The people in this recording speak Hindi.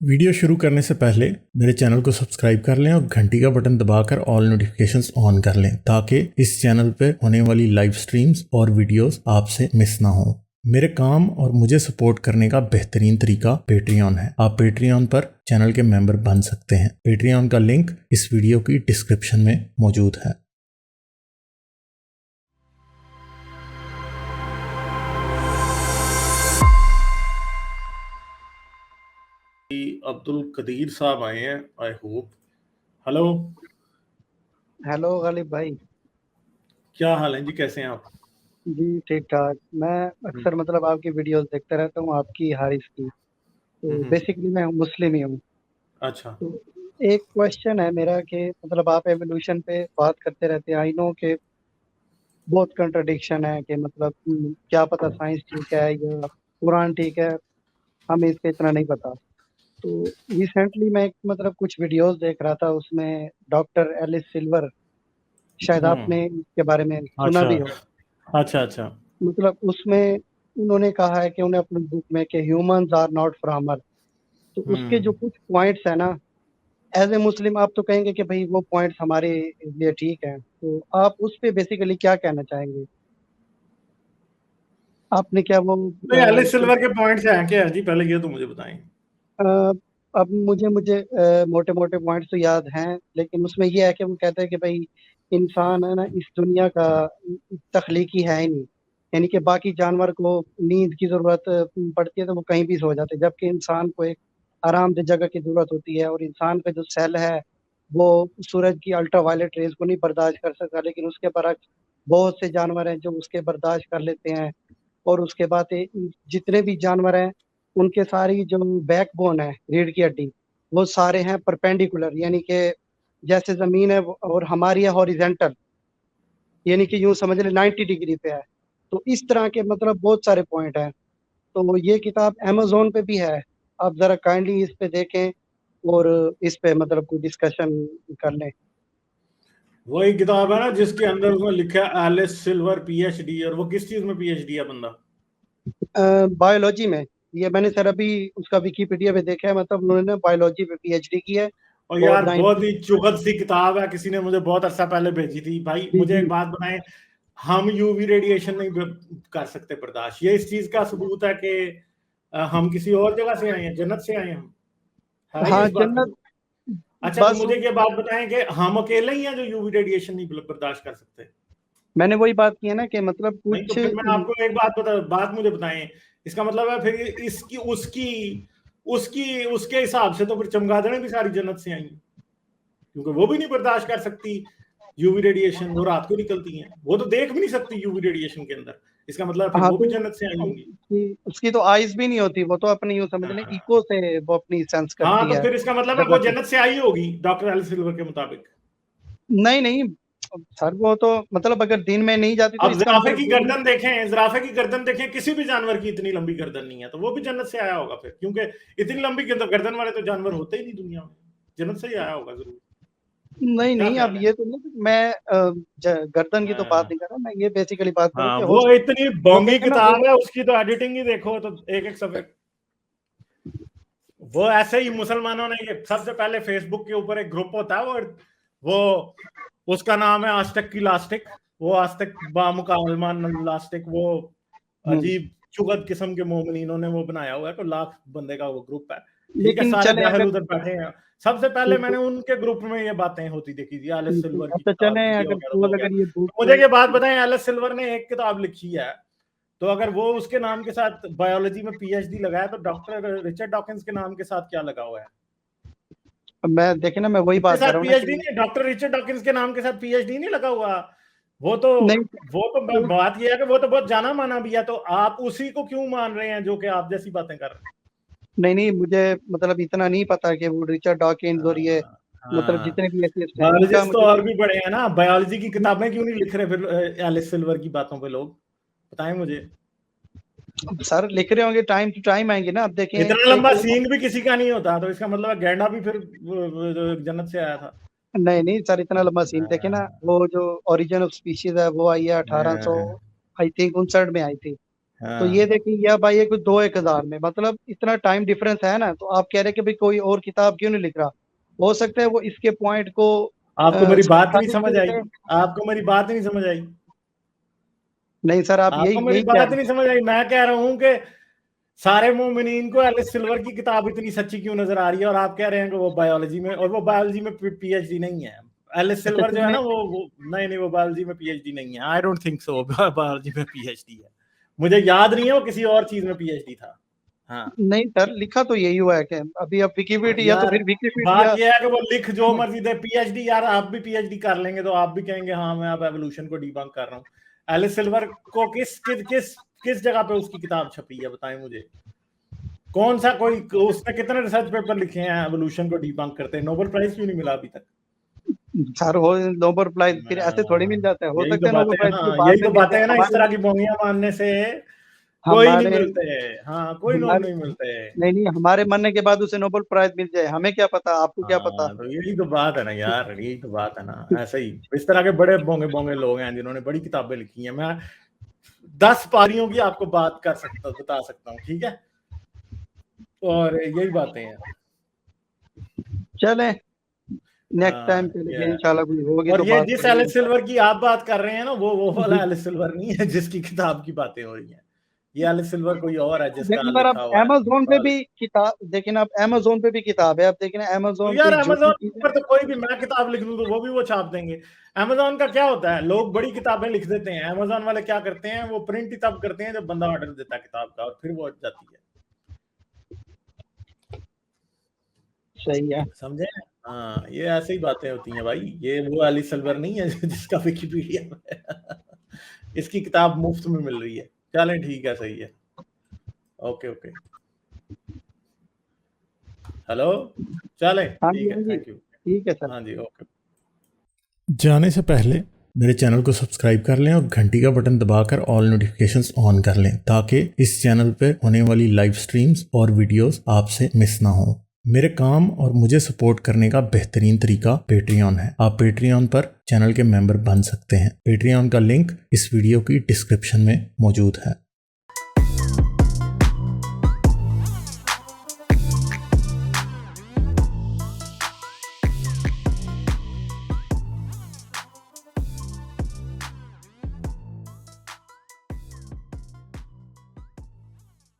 वीडियो शुरू करने से पहले मेरे चैनल को सब्सक्राइब कर लें और घंटी का बटन दबाकर ऑल नोटिफिकेशंस ऑन कर लें ताकि इस चैनल पर होने वाली लाइव स्ट्रीम्स और वीडियोस आपसे मिस ना हो। मेरे काम और मुझे सपोर्ट करने का बेहतरीन तरीका पेट्रियन है। आप पेट्रियन पर चैनल के मेंबर बन सकते हैं। पेट्रियन का लिंक इस वीडियो की डिस्क्रिप्शन में मौजूद है। अब्दुल कदीर साहब आए हैं, I hope. Hello hello Ghalib भाई, क्या हाल है जी, कैसे हैं आप? जी ठीक ठाक। मैं अक्सर मतलब आपकी वीडियोस देखता रहता हूँ, आपकी हारिस की। तो बेसिकली मैं मुस्लिम ही हूँ। अच्छा। तो एक क्वेश्चन है मेरा कि मतलब आप एवोल्यूशन पे बात करते रहते हैं। आई नो कि बहुत कंट्रडिक्शन है कि मतलब क्या पता साइंस ठीक है या कुरान ठीक है, हमें इसका इतना नहीं पता। तो रिसेंटली मैं एक मतलब कुछ वीडियोस देख रहा था, उसमें डॉक्टर एलिस सिल्वर, शायद आपने इसके बारे में सुना अच्छा भी हो। अच्छा अच्छा। मतलब उसमें उन्होंने कहा है कि उन्हें अपनी बुक में कि ह्यूमंस आर नॉट फ्रामर। तो उसके जो कुछ पॉइंट्स है ना, एज ए मुस्लिम आप तो कहेंगे कि भाई वो पॉइंट्स हमारे लिए ठीक है। तो आप उस पे बेसिकली क्या कहना चाहेंगे? आपने क्या वो नहीं, एलिस सिल्वर के पॉइंट्स हैं क्या जी? पहले ये तो मुझे बताएं। अ, अब मुझे मुझे मोटे मोटे पॉइंट्स तो याद हैं, लेकिन उसमें ये है कि वो कहते हैं कि भाई इंसान है ना इस दुनिया का तख्लीकी है ही नहीं। यानी कि बाकी जानवर को नींद की जरूरत पड़ती है तो वो कहीं भी सो जाते हैं, जबकि इंसान को एक आरामदेह जगह की जरूरत होती है। और इंसान का जो सेल है वो सूरज की अल्ट्रावायलेट रेज को नहीं बर्दाश्त कर सकता, लेकिन उसके बरक्स बहुत से जानवर हैं जो उसके बर्दाश्त कर लेते हैं। और उसके बाद जितने भी जानवर हैं उनके सारी जो बैकबोन है, रीढ़ की हड्डी, वो सारे हैं परपेंडिकुलर, यानी कि जैसे जमीन है और हमारी है हॉरिजेंटल, यानी कि यूं समझ ले 90 डिग्री पे है। तो इस तरह के मतलब बहुत सारे पॉइंट हैं। तो ये किताब अमेजोन पे भी है, आप जरा काइंडली इस पे देखें और इस पे मतलब कोई डिस्कशन कर लें। वही किताब है ना जिसके अंदर उसमें लिखा है एलिस सिल्वर पीएचडी, और वो किस चीज में पीएचडी है बंदा? बायोलॉजी में। ये मैंने सर अभी उसका विकीपीडिया पे देखा है, मतलब उन्होंने बायोलॉजी पे पीएचडी की है। और और यार बहुत 90। ही चुभद सी किताब है, किसी ने मुझे बहुत अरसा पहले भेजी थी। भाई जी मुझे जी। एक बात बताएं, हम यूवी रेडिएशन नहीं कर सकते बर्दाश्त, ये इस चीज का सबूत है कि हम किसी और जगह से आए हैं, जन्नत से आए हैं हम? है ये हाँ इस बात का जन्नत। सबूत? अच्छा, तो बस मुझे ये बात बताएं कि हम अकेले ही हैं जो यूवी रेडिएशन नहीं बर्दाश्त कर सकते? मैंने वही बात की है ना कि मतलब नहीं तो कुछ। फिर मैं आपको एक बात मुझे बताएं, इसका मतलब है फिर इसकी उसकी उसकी उसके हिसाब से तो फिर चमगादड़ें भी सारी जन्नत से आई हैं, क्योंकि वो भी नहीं बर्दाश्त कर सकती यूवी रेडिएशन। वो रात को निकलती हैं, वो तो देख भी नहीं सकती यूवी रेडिएशन के अंदर। इसका मतलब फिर हाँ वो भी तो जन्नत से आई होंगी। उसकी तो आइज भी नहीं होती, वो तो अपनी यूं समझ लें हाँ इको से वो अपनी सेंस हाँ, करती तो है फिर इसका मतलब है जगह वो की। जन्नत से आई होगी डॉक्टर एल सिल्वर के मुताबिक। नहीं नहीं सर, वो तो मतलब अगर दिन में नहीं जाती तो अब इसका जिराफे मतलब की ये नहीं। गर्दन देखें, जिराफे की गर्दन देखें, किसी भी जानवर की इतनी लंबी गर्दन नहीं है, तो वो भी जन्नत से आया होगा फिर, क्योंकि इतनी लंबी गर्दन वाले तो जानवर होते ही नहीं दुनिया में। जन्नत से ही आया होगा जरूर। नहीं क्या नहीं, अब ख्याल है? ये तो नहीं कि मैं गर्दन की तो बात हाँ नहीं कर रहा, मैं ये बेसिकली बात करूँ हाँ, कि वो इतनी वो बोंगी कहते हैं ना किताब है, उसकी तो एडिटिंग ही देखो, तो एक एक सफे। वो ऐसे ही मुसलमानों ने ये सबसे पहले फेसबुक के ऊपर एक ग्रुप होता है, वो उसका नाम है आज तक की लास्टिक। वो आज तक बामुकालमान लास्टिक, वो अजीब चुगत किस्म के मोमिनीनों ने वो बनाया हुआ है, तो लाख बंदे का वो ग्रुप है। ठीक है, लेकिन सारे चले जाहिल अगर उधर बैठे हैं। सबसे पहले ठीक मैंने उनके ग्रुप में ये बातें होती देखी थी, एलिस ठीक है, सिल्वर की अच्छा चले किताब ये हो अगर गया वो हो सपोज गया। अगर ये तो मुझे बुक। ये बात बताएं, एलिस सिल्वर ने एक किताब लिखी है, तो अगर वो उसके नाम के साथ बायोलॉजी में पीएचडी लगाया, तो डॉक्टर रिचर्ड डॉकिंस के नाम के साथ क्या लगा हुआ है? मैं देखे ना, मैं वही उसके बात कर साथ रहा हूँ ना पीएचडी कि नहीं, डॉक्टर रिचर्ड डॉकिंस के नाम के साथ पीएचडी नहीं लगा हुआ। वो तो नहीं बात यह है कि वो तो बहुत जाना माना भी है, तो आप उसी को क्यों मान रहे हैं जो कि आप जैसी बातें कर रहे नहीं नहीं, मुझे मतलब इतना नहीं पता कि वो रिचर्ड डॉकिंस और ये हैं? मतलब हाँ, जितने भी एथियस्ट हैं उनका बायोलॉजिस्ट तो मुझे। और भी बड़े हैं ना, बायोलॉजी की किताबें क्यों नहीं लिख रहे फिर एलिस सिल्वर की बातों पे लोग? बताएं मुझे। सर लिख रहे होंगे, टाइम टू टाइम आएंगे ना, अब देखें इतना एक। लंबा सींग भी किसी का नहीं होता, तो इसका मतलब है गैंडा भी फिर जन्नत से आया था। नहीं नहीं सर, इतना लंबा सीन देखे ना, हाँ, वो जो ओरिजिन ऑफ स्पीशीज है वो आई है 1800 हाँ, आई थिंक 59 में आई थी। तो ये हाँ, देखिए या भाई ये कुछ 2-1 हज़ार में, मतलब इतना टाइम डिफरेंस है ना, तो आप कह रहे हैं कि भाई कोई और किताब क्यों नहीं लिख रहा। हो सकता है वो इसके पॉइंट को आपको मेरी बात नहीं समझाने के समझ आई? लिए। आपको मेरी बात नहीं समझ आई? नहीं सर, आप आपको यही मेरी यही कह बात रहे नहीं समझ आई? मैं कह रहा हूं कि सारे मोमिनीन को एलिस सिल्वर की किताब इतनी सच्ची क्यों नजर आ रही है, और आप कह रहे हैं कि वो बायोलॉजी में, और वो बायोलॉजी में पीएचडी नहीं है। एलिस हैं। अच्छा सिल्वर जो है चलें। ना, वो नहीं नहीं, वो बायोलॉजी में पीएचडी नहीं है। I don't think so biology में पीएचडी है। मुझे याद नहीं है, वो किसी और चीज में पीएचडी था। हाँ नहीं सर, लिखा तो यही हुआ है कि अभी अब विकिपीडिया, तो यार, फिर बात विकिपीडिया। ये है कि वो लिख जो मर्जी दे पीएचडी। यार आप भी पीएचडी कर लेंगे तो आप भी कहेंगे हाँ मैं अब एवोल्यूशन को डिबंक कर रहा हूँ। एलिस सिल्वर को किस जगह पे उसकी किताब छपी है, बताएं मुझे। कौन सा कोई, उसने कितने रिसर्च पेपर लिखे हैं एवोल्यूशन को डिबंक करते हैं? नोबेल प्राइज क्यों नहीं मिला अभी तक? सर हो नोबेल प्राइज फिर ऐसे थोड़ी मिल जाता है, हो यही तो सकता है नोबेल बातें है प्राइज ना, भी बाद यही में तो मिल बातें जाए है ना, इस हमारे। तरह की बोंगियां मानने से कोई नहीं हमारे मिलते। हाँ, कोई लोग हमारे नहीं मिलते। नहीं नहीं, हमारे मरने के बाद उसे नोबेल प्राइज मिल जाए, हमें क्या पता, आपको क्या पता। हाँ, तो यही तो बात है ना यार, यही तो बात है ना। ऐसे ही इस तरह के बड़े बोंगे बोंगे लोग हैं जिन्होंने बड़ी किताबें लिखी हैं। मैं 10 पारियों की आपको बात बता सकता हूँ, ठीक है। और यही बातें हैं। चलें, नेक्स्ट टाइम हाँ ये चलेंगे है। इंशाल्लाह, कोई होगी और तो ये बात जिस करेंगे एलिस इंशाल्लाह। सिल्वर की आप बात कर रहे हैं ना, वो वाला एलिस सिल्वर नहीं है जिसकी किताब की बातें हो रही हैं। ये एलिस सिल्वर कोई और है जिसका लेकिन पर अब लिखा हुआ है अमेजोन पे बाल। भी किताब, देखिए ना, अब अमेजोन पे भी किताब है, अब देखिए ना, तो अमेजोन यार कोई झूठी अमेजोन चीजें। पर तो कोई भी, मैं किताब लिख दूं तो वो भी वो छाप देंगे। अमेजोन का क्या होता है, लोग बड़ी किताबें लिख देते हैं, अमेजोन वाले क्या करते हैं, वो प्रिंट ही तब करते हैं जब बंदा ऑर्डर देता है किताब का, और फिर वो जाती है। सही है। समझे? हाँ, ये ऐसे ही बातें होती हैं भाई। ये वो एलिस सिल्वर नहीं है जिसका विकिपीडिया में इसकी किताब मुफ्त में मिल रही है। चलें ठीक है, सही है। ओके ओके, हेलो, चलें हाँ जी, ठीक है, हाँ जी, थैंक यू। ठीक है सर। हाँ जी, ओके। जाने से पहले मेरे चैनल को सब्सक्राइब कर लें और घंटी का बटन दबाकर ऑल नोटिफिकेशंस ऑन कर लें, ताकि इस चैनल पे होने वाली लाइव स्ट्रीम्स और वीडियोस आपसे मिस ना हो। मेरे काम और मुझे सपोर्ट करने का बेहतरीन तरीका पेट्रियन है। आप पेट्रियन पर चैनल के मेंबर बन सकते हैं। पेट्रियन का लिंक इस वीडियो की डिस्क्रिप्शन में मौजूद है।